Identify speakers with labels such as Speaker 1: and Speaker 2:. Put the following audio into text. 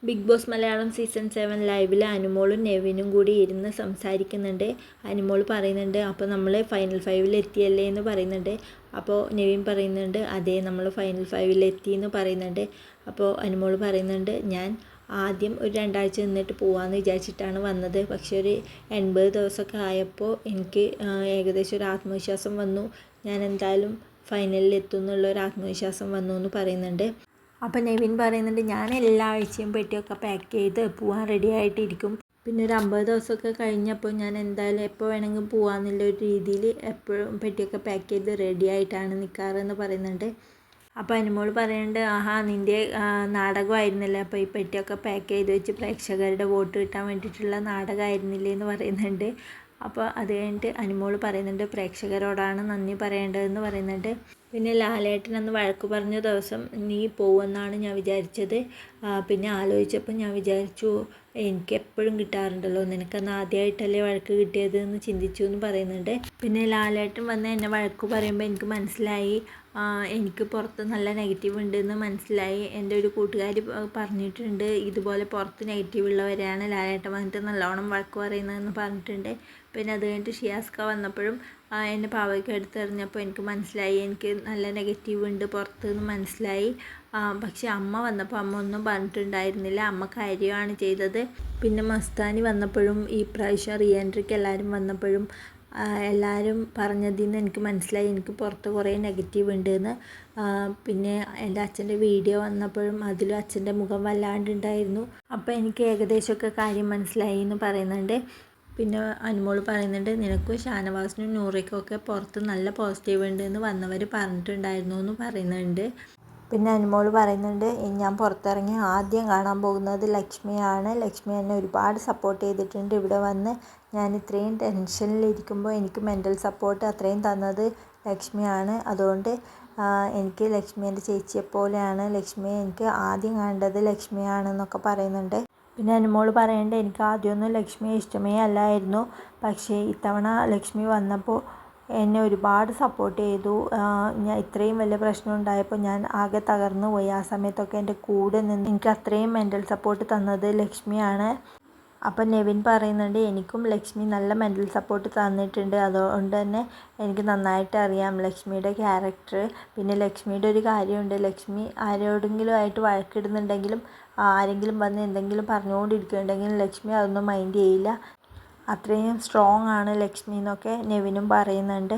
Speaker 1: Big boss Malayalam season 7 ലൈവിൽ അനുമോളും നെവിനും കൂടി ഇരുന്ന് സംസാരിക്കുന്നുണ്ട്. അനുമോൾ പറയുന്നുണ്ട്, അപ്പോൾ നമ്മൾ ഫൈനൽ 5-ൽ എത്തിയല്ലേ എന്ന് പറയുന്നുണ്ട്. അപ്പോൾ നെവിൻ പറയുന്നുണ്ട്, അതെ നമ്മൾ ഫൈനൽ 5-ൽ എത്തി എന്ന് പറയുന്നുണ്ട്. അപ്പോൾ അനുമോൾ പറയുന്നുണ്ട്, ഞാൻ ആദ്യം ഒരു 2 ആഴ്ച നിന്നിട്ട് പോകാമെന്ന് വിചാരിച്ചിട്ടാണ് വന്നത്. പക്ഷേ ഒരു 80 ദിവസമൊക്കെ ആയപ്പോൾ എനിക്ക് ഏകദേശം ഒരു ആത്മവിശ്വാസം വന്നു. ഞാൻ എന്തായാലും ഫൈനലിൽ എത്തും എന്നുള്ള ഒരു ആത്മവിശ്വാസം വന്നു എന്ന് പറയുന്നുണ്ട്. അപ്പോൾ നെവിൻ പറയുന്നുണ്ട്, ഞാൻ എല്ലാ ആഴ്ചയും പെട്ടിയൊക്കെ പാക്ക് ചെയ്ത് പോകാൻ റെഡി ആയിട്ടിരിക്കും. പിന്നെ ഒരു 50 ദിവസമൊക്കെ കഴിഞ്ഞപ്പോൾ ഞാൻ എന്തായാലും എപ്പോൾ വേണമെങ്കിലും പോകാമെന്നുള്ള ഒരു രീതിയിൽ എപ്പോഴും പെട്ടിയൊക്കെ പാക്ക് ചെയ്ത് റെഡി ആയിട്ടാണ് നിൽക്കാറെന്ന് പറയുന്നുണ്ട്. അപ്പോൾ അനുമോൾ പറയുന്നുണ്ട്, ആഹാ നിൻ്റെ നാടകമായിരുന്നില്ലേ, അപ്പോൾ ഈ പെട്ടിയൊക്കെ പാക്ക് ചെയ്ത് വെച്ച് പ്രേക്ഷകരുടെ വോട്ട് കിട്ടാൻ വേണ്ടിയിട്ടുള്ള നാടകമായിരുന്നില്ലേ എന്ന് പറയുന്നുണ്ട്. അപ്പോൾ അത് കഴിഞ്ഞിട്ട് അനുമോൾ പറയുന്നുണ്ട്, പ്രേക്ഷകരോടാണ് നന്ദി പറയേണ്ടതെന്ന് പറയുന്നുണ്ട്. പിന്നെ ലാലേട്ടൻ അന്ന് വഴക്ക് പറഞ്ഞ ദിവസം നീ പോവുമെന്നാണ് ഞാൻ വിചാരിച്ചത്. പിന്നെ ആലോചിച്ചപ്പോൾ ഞാൻ വിചാരിച്ചു എനിക്ക് എപ്പോഴും കിട്ടാറുണ്ടല്ലോ, നിനക്കന്ന് ആദ്യമായിട്ടല്ലേ വഴക്ക് കിട്ടിയത് എന്ന് ചിന്തിച്ചു എന്ന് പറയുന്നുണ്ട്. പിന്നെ ലാലേട്ടൻ വന്ന് എന്നെ വഴക്ക് പറയുമ്പോൾ എനിക്ക് മനസ്സിലായി എനിക്ക് പുറത്ത് നല്ല നെഗറ്റീവ് ഉണ്ടെന്ന് മനസ്സിലായി. എൻ്റെ ഒരു കൂട്ടുകാരി പറഞ്ഞിട്ടുണ്ട്, ഇതുപോലെ പുറത്ത് നെഗറ്റീവ് ഉള്ളവരെയാണ് ലാലേട്ടൻ വന്നിട്ട് നല്ലോണം വഴക്ക് പറയുന്നതെന്ന് പറഞ്ഞിട്ടുണ്ട്. പിന്നെ അത് കഴിഞ്ഞിട്ട് ഷിയാസ്ക വന്നപ്പോഴും എന്നെ പാവയ്ക്ക് എടുത്തെറിഞ്ഞപ്പോൾ എനിക്ക് മനസ്സിലായി എനിക്ക് നല്ല നെഗറ്റീവ് ഉണ്ട് പുറത്ത് എന്ന് മനസ്സിലായി. പക്ഷെ അമ്മ വന്നപ്പോൾ അമ്മ ഒന്നും പറഞ്ഞിട്ടുണ്ടായിരുന്നില്ല, അമ്മ കാര്യമാണ് ചെയ്തത്. പിന്നെ മസ്താനി വന്നപ്പോഴും ഈ പ്രാവശ്യം റീ എൻട്രിക്ക് എല്ലാവരും വന്നപ്പോഴും എല്ലാവരും പറഞ്ഞതിൽ നിന്ന് എനിക്ക് മനസ്സിലായി എനിക്ക് പുറത്ത് കുറേ നെഗറ്റീവ് ഉണ്ട് എന്ന്. പിന്നെ എൻ്റെ അച്ഛൻ്റെ വീഡിയോ വന്നപ്പോഴും അതിലും അച്ഛൻ്റെ മുഖം വല്ലാണ്ടുണ്ടായിരുന്നു. അപ്പോൾ എനിക്ക് ഏകദേശമൊക്കെ കാര്യം മനസ്സിലായി എന്ന് പറയുന്നുണ്ട്. പിന്നെ അനുമോൾ പറയുന്നുണ്ട്, നിനക്കും ഷാനവാസിനും നൂറയ്ക്കും ഒക്കെ പുറത്ത് നല്ല പോസിറ്റീവ് ഉണ്ട് എന്ന് വന്നവർ പറഞ്ഞിട്ടുണ്ടായിരുന്നു എന്ന് പറയുന്നുണ്ട്. പിന്നെ അനുമോൾ പറയുന്നുണ്ട്, ഞാൻ പുറത്തിറങ്ങി ആദ്യം കാണാൻ പോകുന്നത് ലക്ഷ്മിയാണ്. ലക്ഷ്മി എന്നെ ഒരുപാട് സപ്പോർട്ട് ചെയ്തിട്ടുണ്ട്. ഇവിടെ വന്ന് ഞാൻ ഇത്രയും ടെൻഷനിലിരിക്കുമ്പോൾ എനിക്ക് മെൻ്റൽ സപ്പോർട്ട് അത്രയും തന്നത് ലക്ഷ്മിയാണ്. അതുകൊണ്ട് എനിക്ക് ലക്ഷ്മി എൻ്റെ ചേച്ചിയെപ്പോലെയാണ്. ലക്ഷ്മിയെ എനിക്ക് ആദ്യം കണ്ടത് ലക്ഷ്മിയാണെന്നൊക്കെ പറയുന്നുണ്ട്. പിന്നെ അനുമോൾ പറയുന്നുണ്ട്, എനിക്ക് ആദ്യമൊന്നും ലക്ഷ്മിയെ ഇഷ്ടമേ അല്ലായിരുന്നു. പക്ഷേ ഇത്തവണ ലക്ഷ്മി വന്നപ്പോൾ എന്നെ ഒരുപാട് സപ്പോർട്ട് ചെയ്തു. ഞാൻ ഇത്രയും വലിയ പ്രശ്നം ഉണ്ടായപ്പോൾ ഞാൻ ആകെ തകർന്നു പോയി. ആ സമയത്തൊക്കെ എൻ്റെ കൂടെ നിന്ന് എനിക്ക് അത്രയും മെൻ്റൽ സപ്പോർട്ട് തന്നത് ലക്ഷ്മിയാണ്. അപ്പം നെവിൻ പറയുന്നുണ്ട്, എനിക്കും ലക്ഷ്മി നല്ല മെൻ്റൽ സപ്പോർട്ട് തന്നിട്ടുണ്ട്. അതുകൊണ്ട് തന്നെ എനിക്ക് നന്നായിട്ട് അറിയാം ലക്ഷ്മിയുടെ ക്യാരക്ടർ. പിന്നെ ലക്ഷ്മിയുടെ ഒരു കാര്യമുണ്ട്, ലക്ഷ്മി ആരോടെങ്കിലും ആയിട്ട് വഴക്കിടുന്നുണ്ടെങ്കിലും ആരെങ്കിലും വന്ന് എന്തെങ്കിലും പറഞ്ഞുകൊണ്ടിരിക്കുന്നുണ്ടെങ്കിലും ലക്ഷ്മി അതൊന്നും മൈൻഡ് ചെയ്യില്ല. അത്രയും സ്ട്രോങ് ആണ് ലക്ഷ്മി എന്നൊക്കെ നെവിനും പറയുന്നുണ്ട്.